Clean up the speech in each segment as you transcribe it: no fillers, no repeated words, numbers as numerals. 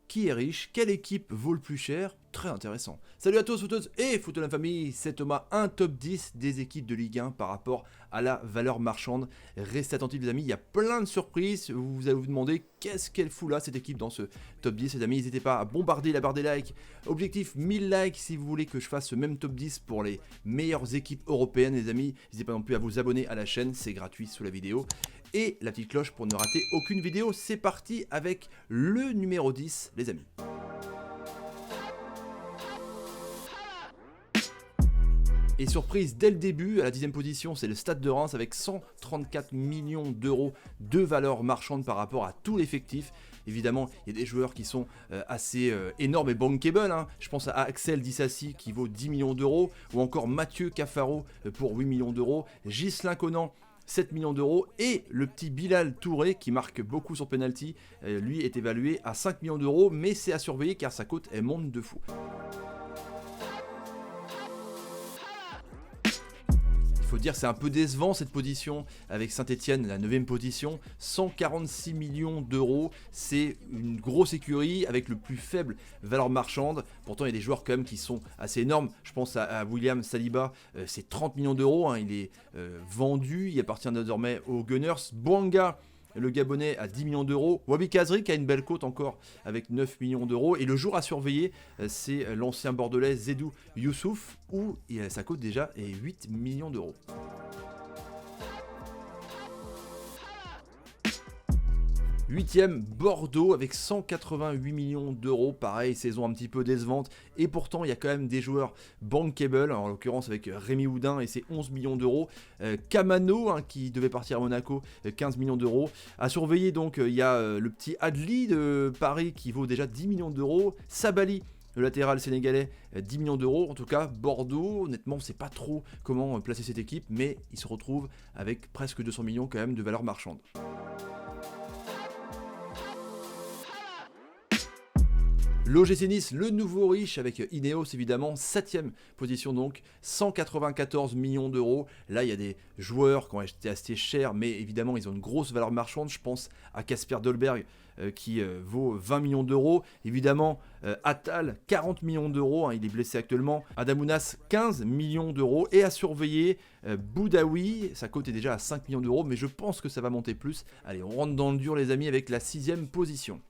qui est riche, quelle équipe vaut le plus cher, très intéressant. Salut à tous, footeuses et footeux la famille, c'est Thomas, un top 10 des équipes de Ligue 1 par rapport à la valeur marchande. Restez attentifs les amis, il y a plein de surprises, vous allez vous demander qu'est-ce qu'elle fout là cette équipe dans ce top 10 les amis, n'hésitez pas à bombarder la barre des likes, objectif 1000 likes si vous voulez que je fasse ce même top 10 pour les meilleures équipes européennes les amis, n'hésitez pas non plus à vous abonner à la chaîne, c'est gratuit sous la vidéo. Et la petite cloche pour ne rater aucune vidéo, c'est parti avec le numéro 10 les amis. Et surprise dès le début, à la 10e position, c'est le Stade de Reims avec 134 millions d'euros de valeur marchande par rapport à tout l'effectif. Évidemment, il y a des joueurs qui sont assez énormes et bankable. Hein. Je pense à Axel Disasi qui vaut 10 millions d'euros, ou encore Mathieu Cafaro pour 8 millions d'euros, Ghislain Conan 7 millions d'euros, et le petit Bilal Touré qui marque beaucoup sur penalty, lui est évalué à 5 millions d'euros, mais c'est à surveiller car sa cote elle monte de fou. Il faut dire c'est un peu décevant cette position avec Saint-Etienne, la 9e position, 146 millions d'euros, c'est une grosse écurie avec le plus faible valeur marchande, pourtant il y a des joueurs quand même qui sont assez énormes, je pense à William Saliba, c'est 30 millions d'euros, hein, il est vendu, il appartient désormais aux Gunners, Bouanga, le Gabonais à 10 millions d'euros, Wabi Kazri qui a une belle cote encore avec 9 millions d'euros, et le jour à surveiller c'est l'ancien bordelais Zedou Youssouf où sa cote déjà est 8 millions d'euros. Huitième, Bordeaux avec 188 millions d'euros, pareil, saison un petit peu décevante, et pourtant il y a quand même des joueurs bankable, en l'occurrence avec Rémi Houdin et ses 11 millions d'euros, Camano hein, qui devait partir à Monaco, 15 millions d'euros, à surveiller donc il y a le petit Adli de Paris qui vaut déjà 10 millions d'euros, Sabali, le latéral sénégalais, 10 millions d'euros. En tout cas, Bordeaux, honnêtement, on ne sait pas trop comment placer cette équipe, mais il se retrouve avec presque 200 millions quand même de valeur marchande. L'OGC Nice, le nouveau riche avec Ineos évidemment, 7e position donc, 194 millions d'euros. Là il y a des joueurs qui ont été assez chers, mais évidemment ils ont une grosse valeur marchande. Je pense à Casper Dolberg qui vaut 20 millions d'euros. Évidemment Attal, 40 millions d'euros, hein, il est blessé actuellement. Adamounas, 15 millions d'euros. Et à surveiller Boudaoui, sa cote est déjà à 5 millions d'euros, mais je pense que ça va monter plus. Allez, on rentre dans le dur les amis avec la 6e position.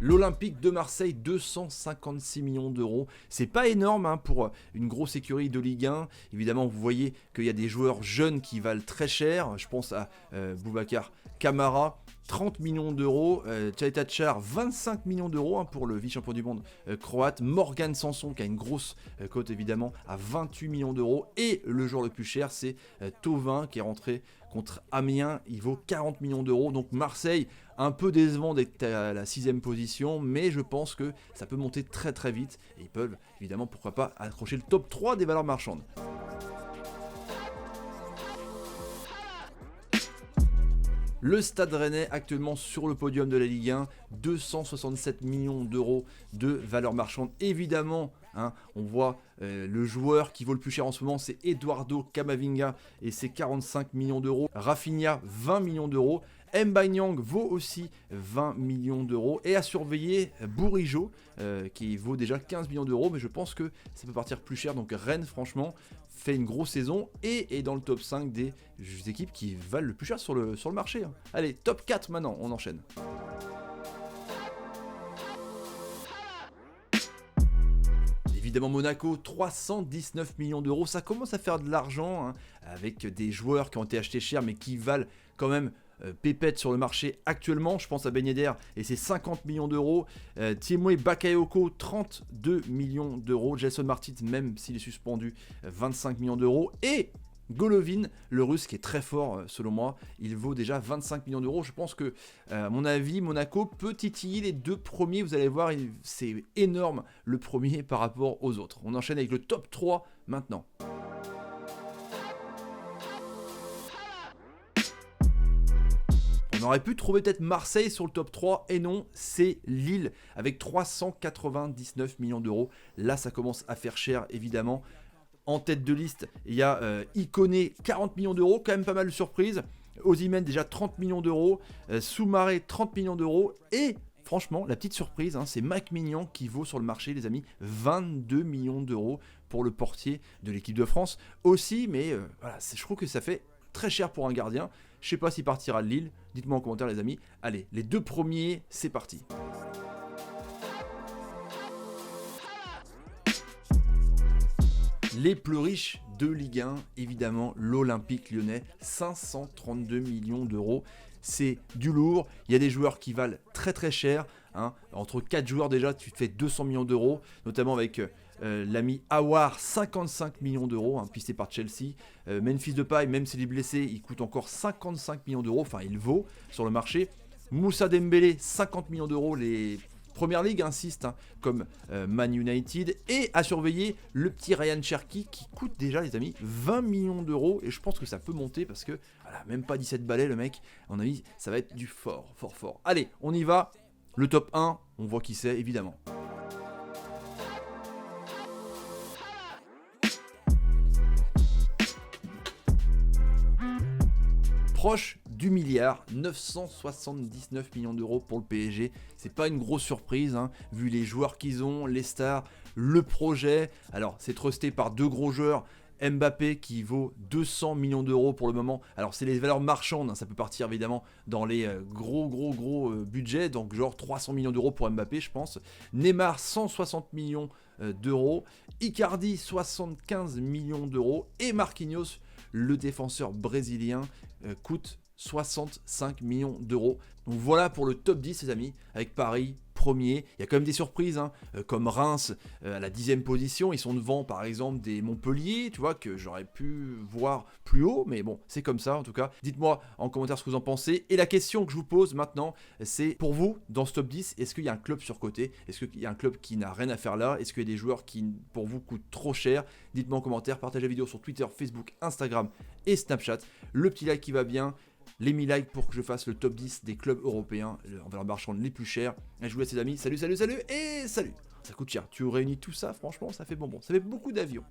L'Olympique de Marseille, 256 millions d'euros. C'est pas énorme hein, pour une grosse écurie de Ligue 1. Évidemment, vous voyez qu'il y a des joueurs jeunes qui valent très cher. Je pense à Boubacar Kamara, 30 millions d'euros. Tchalitachar, 25 millions d'euros hein, pour le vice-champion du monde croate. Morgan Sanson, qui a une grosse cote évidemment, à 28 millions d'euros. Et le joueur le plus cher, c'est Thauvin, qui est rentré contre Amiens, il vaut 40 millions d'euros. Donc Marseille, un peu décevant d'être à la 6e position, mais je pense que ça peut monter très très vite. Et ils peuvent évidemment, pourquoi pas, accrocher le top 3 des valeurs marchandes. Le Stade Rennais actuellement sur le podium de la Ligue 1, 267 millions d'euros de valeur marchande. Évidemment, hein, on voit le joueur qui vaut le plus cher en ce moment, c'est Eduardo Camavinga et c'est 45 millions d'euros. Rafinha, 20 millions d'euros. M'Banyang vaut aussi 20 millions d'euros. Et à surveiller Bourigeaud qui vaut déjà 15 millions d'euros. Mais je pense que ça peut partir plus cher. Donc Rennes, franchement, fait une grosse saison et est dans le top 5 des équipes qui valent le plus cher sur le marché. Hein. Allez, top 4 maintenant, on enchaîne. Évidemment Monaco, 319 millions d'euros, ça commence à faire de l'argent hein, avec des joueurs qui ont été achetés cher mais qui valent quand même pépette sur le marché actuellement. Je pense à Ben Yedder et ses 50 millions d'euros, Tiemoué Bakayoko 32 millions d'euros, Jason Martin même s'il est suspendu 25 millions d'euros, et Golovin, le russe qui est très fort selon moi, il vaut déjà 25 millions d'euros. Je pense que, à mon avis, Monaco peut titiller les deux premiers. Vous allez voir, c'est énorme le premier par rapport aux autres. On enchaîne avec le top 3 maintenant. On aurait pu trouver peut-être Marseille sur le top 3, et non, c'est Lille avec 399 millions d'euros. Là, ça commence à faire cher, évidemment. En tête de liste, il y a Iconé, 40 millions d'euros, quand même pas mal de surprises. Osimhen déjà 30 millions d'euros, Soumaré 30 millions d'euros, et franchement, la petite surprise, hein, c'est Mike Maignan qui vaut sur le marché, les amis, 22 millions d'euros pour le portier de l'équipe de France aussi, mais voilà, je trouve que ça fait très cher pour un gardien. Je sais pas s'il partira de Lille, dites-moi en commentaire les amis. Allez, les deux premiers, c'est parti. Les plus riches de Ligue 1, évidemment, l'Olympique Lyonnais, 532 millions d'euros. C'est du lourd, il y a des joueurs qui valent très très cher. Hein. Entre 4 joueurs déjà, tu te fais 200 millions d'euros, notamment avec l'ami Aouar, 55 millions d'euros, hein, pisté par Chelsea. Memphis Depay, même s'il est blessé, il coûte encore 55 millions d'euros, enfin il vaut sur le marché. Moussa Dembélé, 50 millions d'euros, les Première Ligue insiste, hein, comme Man United. Et à surveiller le petit Ryan Cherki qui coûte déjà, les amis, 20 millions d'euros. Et je pense que ça peut monter parce que, voilà, même pas 17 balais, le mec. À mon avis, ça va être du fort, fort, fort. Allez, on y va. Le top 1, on voit qui c'est, évidemment. Proche du milliard, 979 millions d'euros pour le PSG. C'est pas une grosse surprise, hein, vu les joueurs qu'ils ont, les stars, le projet. Alors, c'est trusté par deux gros joueurs. Mbappé qui vaut 200 millions d'euros pour le moment. Alors, c'est les valeurs marchandes, hein, ça peut partir évidemment dans les gros budgets. Donc, genre 300 millions d'euros pour Mbappé, je pense. Neymar, 160 millions d'euros. Icardi, 75 millions d'euros. Et Marquinhos, le défenseur brésilien, coûte 65 millions d'euros. Donc voilà pour le top 10 les amis, avec Paris premier. Il y a quand même des surprises, hein, comme Reims à la 10e position. Ils sont devant par exemple des Montpellier, tu vois, que j'aurais pu voir plus haut. Mais bon, c'est comme ça en tout cas. Dites-moi en commentaire ce que vous en pensez. Et la question que je vous pose maintenant, c'est pour vous, dans ce top 10, est-ce qu'il y a un club surcoté? Est-ce qu'il y a un club qui n'a rien à faire là? Est-ce qu'il y a des joueurs qui pour vous coûtent trop cher? Dites-moi en commentaire, partagez la vidéo sur Twitter, Facebook, Instagram et Snapchat. Le petit like qui va bien, les 1000 likes pour que je fasse le top 10 des clubs européens en valeur marchande les plus chers. Et je vous laisse les amis, salut, salut, salut et salut. Ça coûte cher, tu réunis tout ça, franchement ça fait bonbon, ça fait beaucoup d'avions.